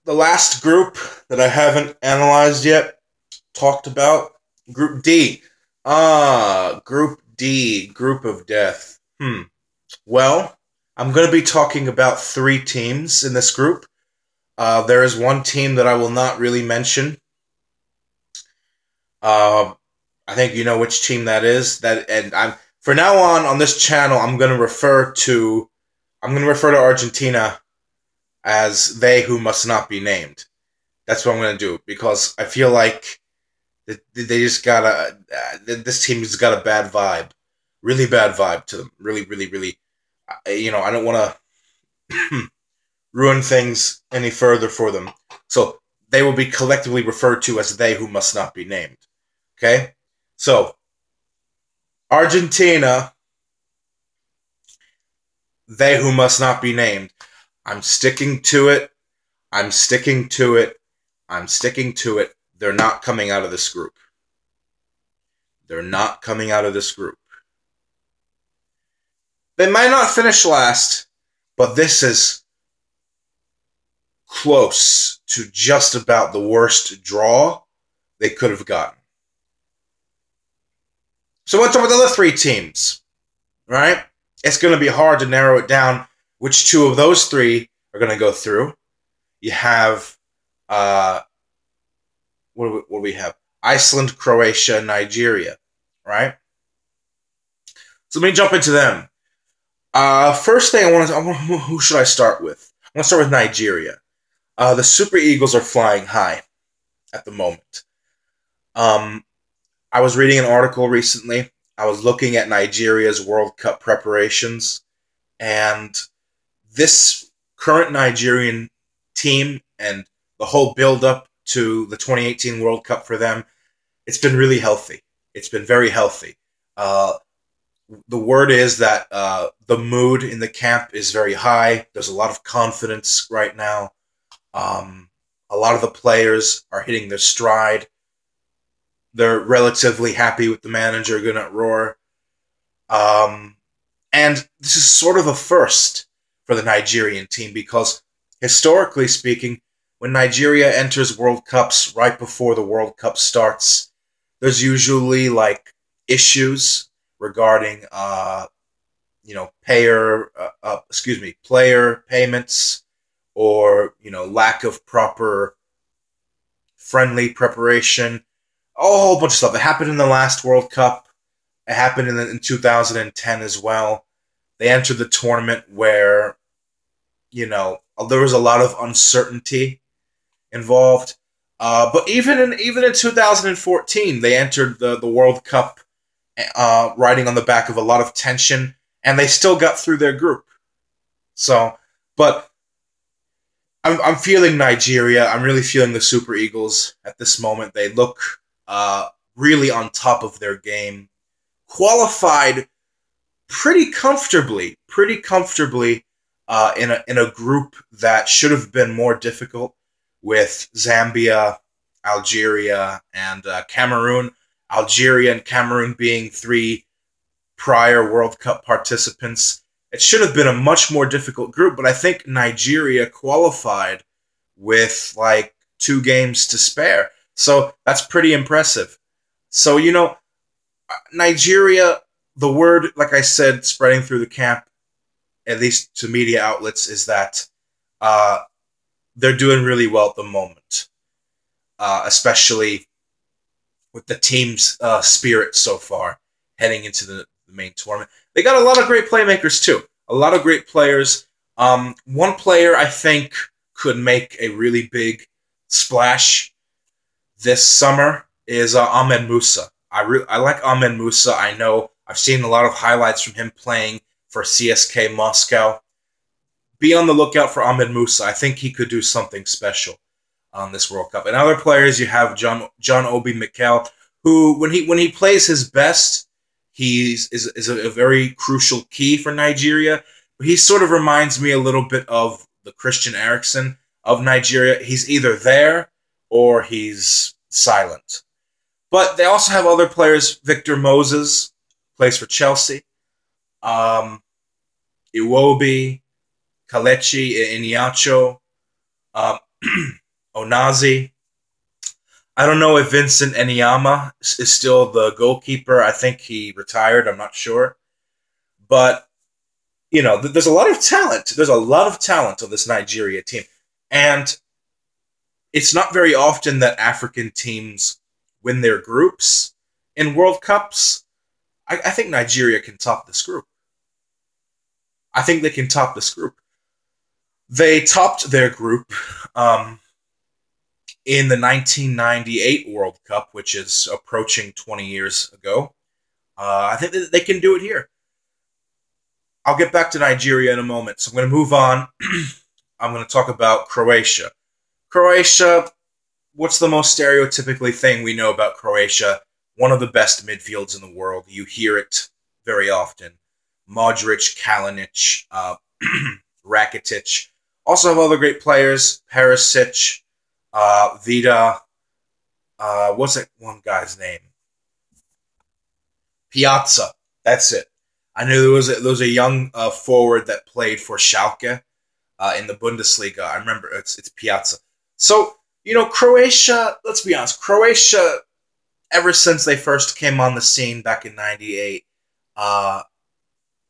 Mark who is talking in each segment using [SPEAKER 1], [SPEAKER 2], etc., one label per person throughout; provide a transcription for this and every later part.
[SPEAKER 1] the last group that I haven't analyzed yet, talked about, Group D. Group D, Group of Death. Well, I'm going to be talking about three teams in this group. There is one team that I will not really mention. I think you know which team that is. For now on this channel, I'm going to refer to Argentina as they who must not be named. That's what I'm going to do because I feel like they just got this team has got a bad vibe, really bad vibe to them. Really, really, really. I don't want to ruin things any further for them. So they will be collectively referred to as they who must not be named. Okay? So, Argentina, they who must not be named. I'm sticking to it. I'm sticking to it. I'm sticking to it. They're not coming out of this group. They're not coming out of this group. They might not finish last, but this is close to just about the worst draw they could have gotten. So what's up with the other three teams? Right? It's going to be hard to narrow it down which two of those three are going to go through. You have, what do we have? Iceland, Croatia, Nigeria, right? So let me jump into them. First thing who should I start with? I want to start with Nigeria. The Super Eagles are flying high at the moment. I was reading an article recently. I was looking at Nigeria's World Cup preparations, and this current Nigerian team and the whole build-up to the 2018 World Cup for them, it's been really healthy. It's been very healthy. The word is that the mood in the camp is very high. There's a lot of confidence right now. A lot of the players are hitting their stride. They're relatively happy with the manager, Gunnar Rohr. And this is sort of a first for the Nigerian team because, historically speaking, when Nigeria enters World Cups right before the World Cup starts, there's usually issues regarding player payments or lack of proper friendly preparation. A whole bunch of stuff. It happened in the last World Cup. It happened in 2010 as well. They entered the tournament where there was a lot of uncertainty involved. But even in 2014, they entered the World Cup riding on the back of a lot of tension, and they still got through their group. So, but I'm feeling Nigeria. I'm really feeling the Super Eagles at this moment. They look really on top of their game. Qualified pretty comfortably in a group that should have been more difficult with Zambia, Algeria, and Cameroon. Algeria and Cameroon being three prior World Cup participants. It should have been a much more difficult group, but I think Nigeria qualified with 2 games to spare. So that's pretty impressive. So, Nigeria, the word, like I said, spreading through the camp, at least to media outlets, is that they're doing really well at the moment, especially with the team's spirit so far heading into the main tournament. They got a lot of great playmakers, too. A lot of great players. One player I think could make a really big splash this summer is Ahmed Musa. I like Ahmed Musa. I know I've seen a lot of highlights from him playing for CSK Moscow. Be on the lookout for Ahmed Musa. I think he could do something special on this World Cup. And other players, you have John Obi Mikel, who when he plays his best, is a very crucial key for Nigeria. He sort of reminds me a little bit of the Christian Eriksen of Nigeria. He's either there or he's silent. But they also have other players. Victor Moses plays for Chelsea. Iwobi, Kalechi, Iheanacho. Onazi. I don't know if Vincent Enyama is still the goalkeeper. I think he retired. I'm not sure. But, there's a lot of talent. There's a lot of talent on this Nigeria team. And it's not very often that African teams win their groups in World Cups. I think Nigeria can top this group. I think they can top this group. They topped their group in the 1998 World Cup, which is approaching 20 years ago. I think that they can do it here. I'll get back to Nigeria in a moment. So I'm going to move on. I'm going to talk about Croatia. Croatia, what's the most stereotypically thing we know about Croatia? One of the best midfields in the world. You hear it very often. Modric, Kalinic, Rakitic. Also have other great players. Perisic, Vida. What's that one guy's name? Piazza. That's it. I knew there was a young forward that played for Schalke in the Bundesliga. I remember it's Piazza. So, Croatia, let's be honest, Croatia, ever since they first came on the scene back in 98,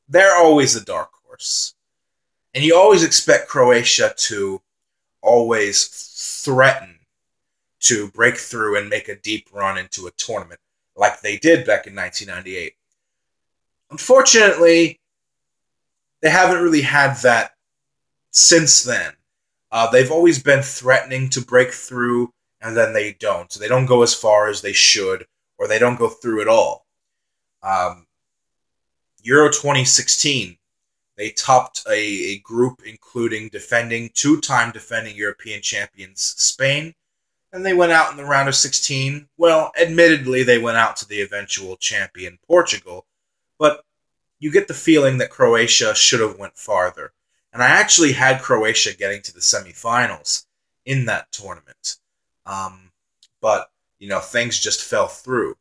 [SPEAKER 1] they're always a dark horse. And you always expect Croatia to always threaten to break through and make a deep run into a tournament, like they did back in 1998. Unfortunately, they haven't really had that since then. They've always been threatening to break through, and then they don't. So they don't go as far as they should, or they don't go through at all. Euro 2016, they topped a group including two-time defending European champions Spain, and they went out in the round of 16. Well, admittedly, they went out to the eventual champion Portugal, but you get the feeling that Croatia should have went farther. And I actually had Croatia getting to the semifinals in that tournament. But, things just fell through.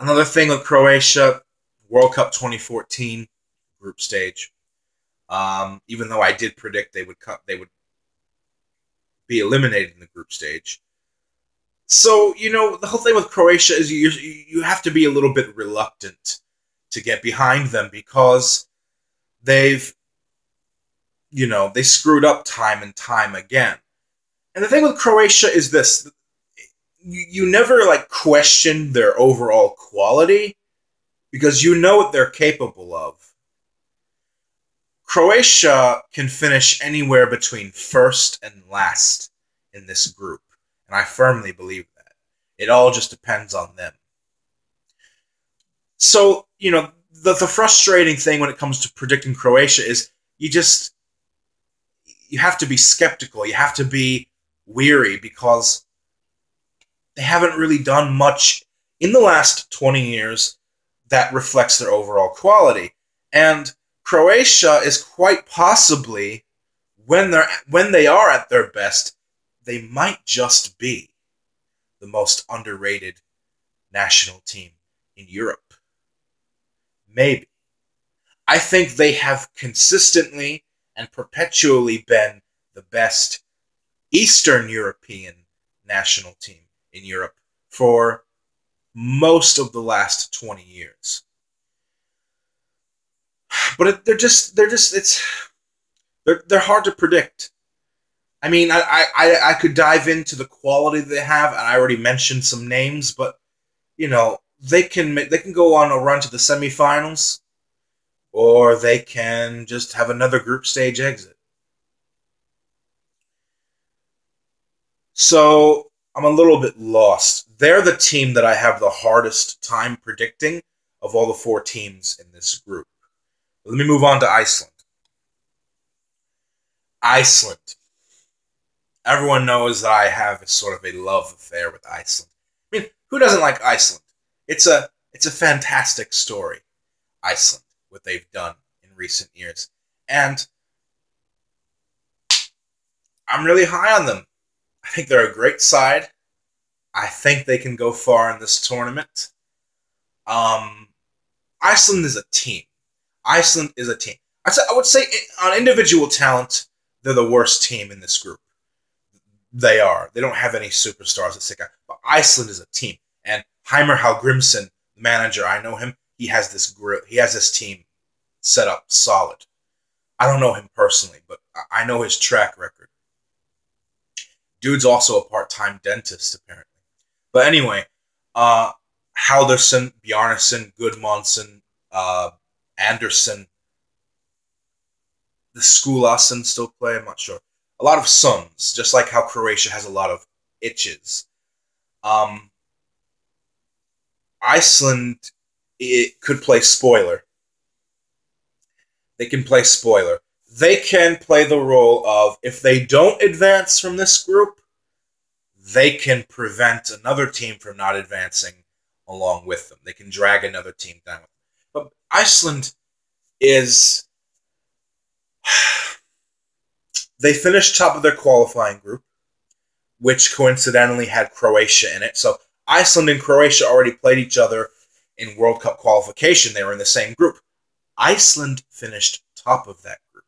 [SPEAKER 1] Another thing with Croatia, World Cup 2014 group stage. Even though I did predict they would be eliminated in the group stage. So, the whole thing with Croatia is you have to be a little bit reluctant to get behind them because they screwed up time and time again. And the thing with Croatia is this. You never, question their overall quality because you know what they're capable of. Croatia can finish anywhere between first and last in this group. And I firmly believe that. It all just depends on them. So, the frustrating thing when it comes to predicting Croatia is you have to be skeptical. You have to be weary because they haven't really done much in the last 20 years that reflects their overall quality. And Croatia is quite possibly, when they are at their best, they might just be the most underrated national team in Europe. Maybe. I think they have consistently and perpetually been the best Eastern European national team in Europe for most of the last 20 years. But they're hard to predict. I mean, I could dive into the quality they have, and I already mentioned some names, but they can go on a run to the semifinals, or they can just have another group stage exit. So I'm a little bit lost. They're the team that I have the hardest time predicting of all the four teams in this group. Let me move on to Iceland. Iceland. Everyone knows that I have sort of a love affair with Iceland. I mean, who doesn't like Iceland? It's a fantastic story, Iceland, what they've done in recent years. And I'm really high on them. I think they're a great side. I think they can go far in this tournament. Iceland is a team. Iceland is a team. I would say on individual talent, they're the worst team in this group. They are. They don't have any superstars that stick out. But Iceland is a team. And Heimer Hallgrimsson, the manager, I know him. He has this team set up solid. I don't know him personally, but I know his track record. Dude's also a part-time dentist, apparently. But anyway, Halderson, Bjarnason, Gudmonsen, Anderson, the Skulason still play, I'm not sure. A lot of sons, just like how Croatia has a lot of itches. Iceland, it could play spoiler. They can play spoiler. They can play the role of, if they don't advance from this group, they can prevent another team from not advancing along with them. They can drag another team down. But Iceland is... They finished top of their qualifying group, which coincidentally had Croatia in it. So Iceland and Croatia already played each other in World Cup qualification. They were in the same group. Iceland finished top of that group.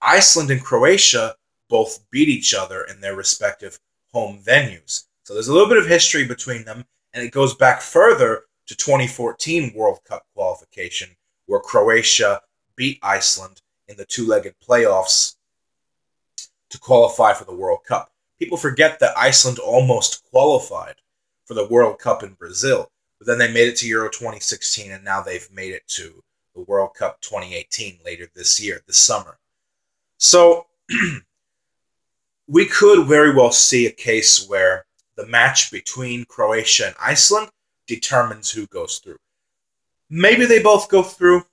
[SPEAKER 1] Iceland and Croatia both beat each other in their respective home venues. So there's a little bit of history between them, and it goes back further to 2014 World Cup qualification, where Croatia beat Iceland in the two-legged playoffs to qualify for the World Cup. People forget that Iceland almost qualified for the World Cup in Brazil, but then they made it to Euro 2016, and now they've made it to the World Cup 2018 later this year, this summer. So we could very well see a case where the match between Croatia and Iceland determines who goes through. Maybe they both go through.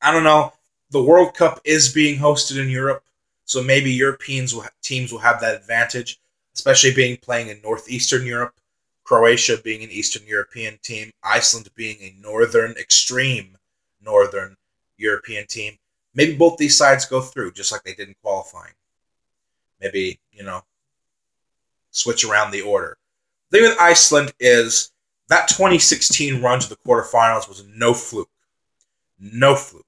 [SPEAKER 1] I don't know. The World Cup is being hosted in Europe, so maybe teams will have that advantage, especially playing in Northeastern Europe, Croatia being an Eastern European team, Iceland being a extreme Northern European team. Maybe both these sides go through, just like they did in qualifying. Maybe, switch around the order. The thing with Iceland is that 2016 run to the quarterfinals was no fluke. No fluke.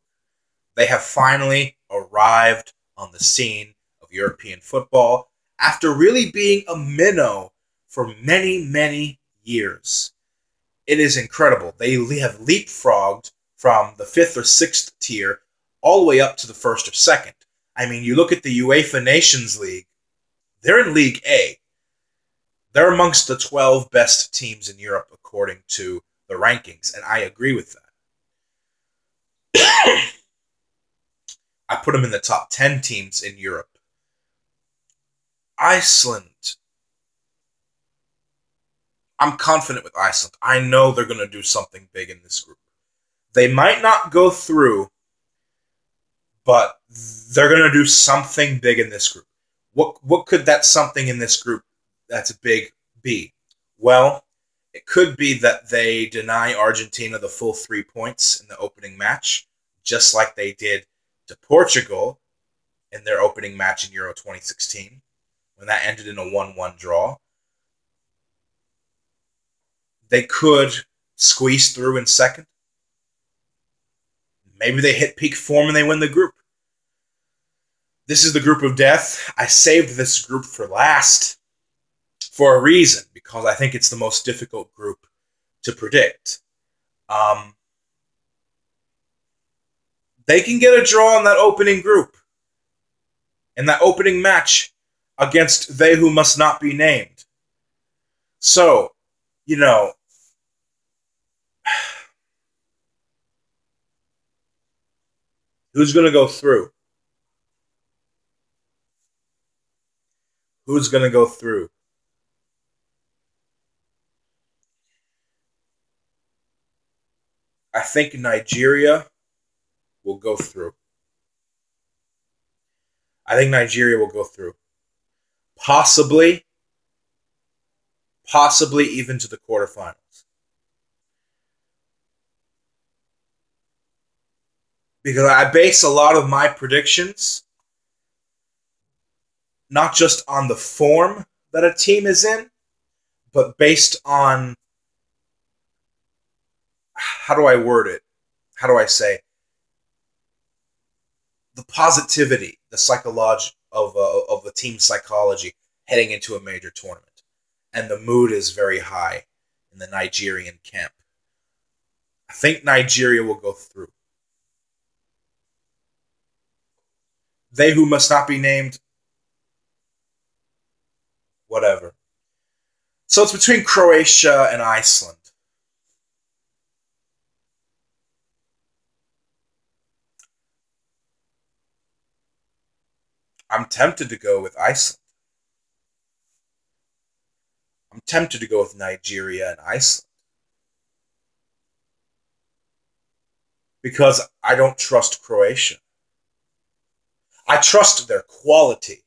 [SPEAKER 1] They have finally arrived on the scene of European football after really being a minnow for many, many years. It is incredible. They have leapfrogged from the 5th or 6th tier all the way up to the 1st or 2nd. I mean, you look at the UEFA Nations League, they're in League A. They're amongst the 12 best teams in Europe according to the rankings, and I agree with that. I put them in the top 10 teams in Europe. Iceland. I'm confident with Iceland. I know they're going to do something big in this group. They might not go through, but they're going to do something big in this group. What could that something in this group that's big be? Well, it could be that they deny Argentina the full 3 points in the opening match, just like they did to Portugal in their opening match in Euro 2016, when that ended in a 1-1 draw. They could squeeze through in second. Maybe they hit peak form and they win the group. This is the group of death. I saved this group for last for a reason, because I think it's the most difficult group to predict. They can get a draw in that opening group, in that opening match against they who must not be named. So, who's going to go through? Who's going to go through? I think Nigeria will go through. I think Nigeria will go through. Possibly even to the quarterfinals. Because I base a lot of my predictions not just on the form that a team is in, but based on, how do I word it? How do I say? The positivity the psychology of the team psychology heading into a major tournament, and the mood is very high in the Nigerian camp. I think Nigeria will go through. They who must not be named, whatever. So it's between Croatia and Iceland. I'm tempted to go with Iceland. I'm tempted to go with Nigeria and Iceland. Because I don't trust Croatia. I trust their quality.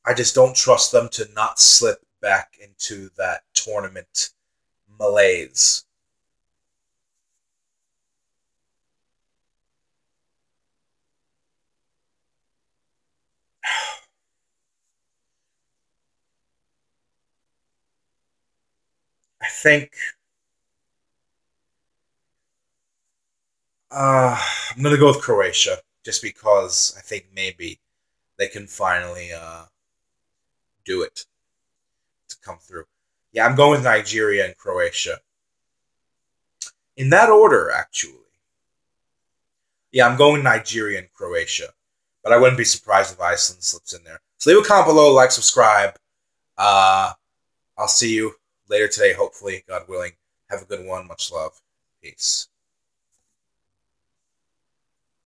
[SPEAKER 1] I just don't trust them to not slip back into that tournament malaise. I think I'm going to go with Croatia just because I think maybe they can finally do it to come through. Yeah, I'm going with Nigeria and Croatia. In that order, actually. Yeah, I'm going Nigeria and Croatia. But I wouldn't be surprised if Iceland slips in there. So leave a comment below, like, subscribe. I'll see you later today, hopefully, God willing. Have a good one. Much love. Peace.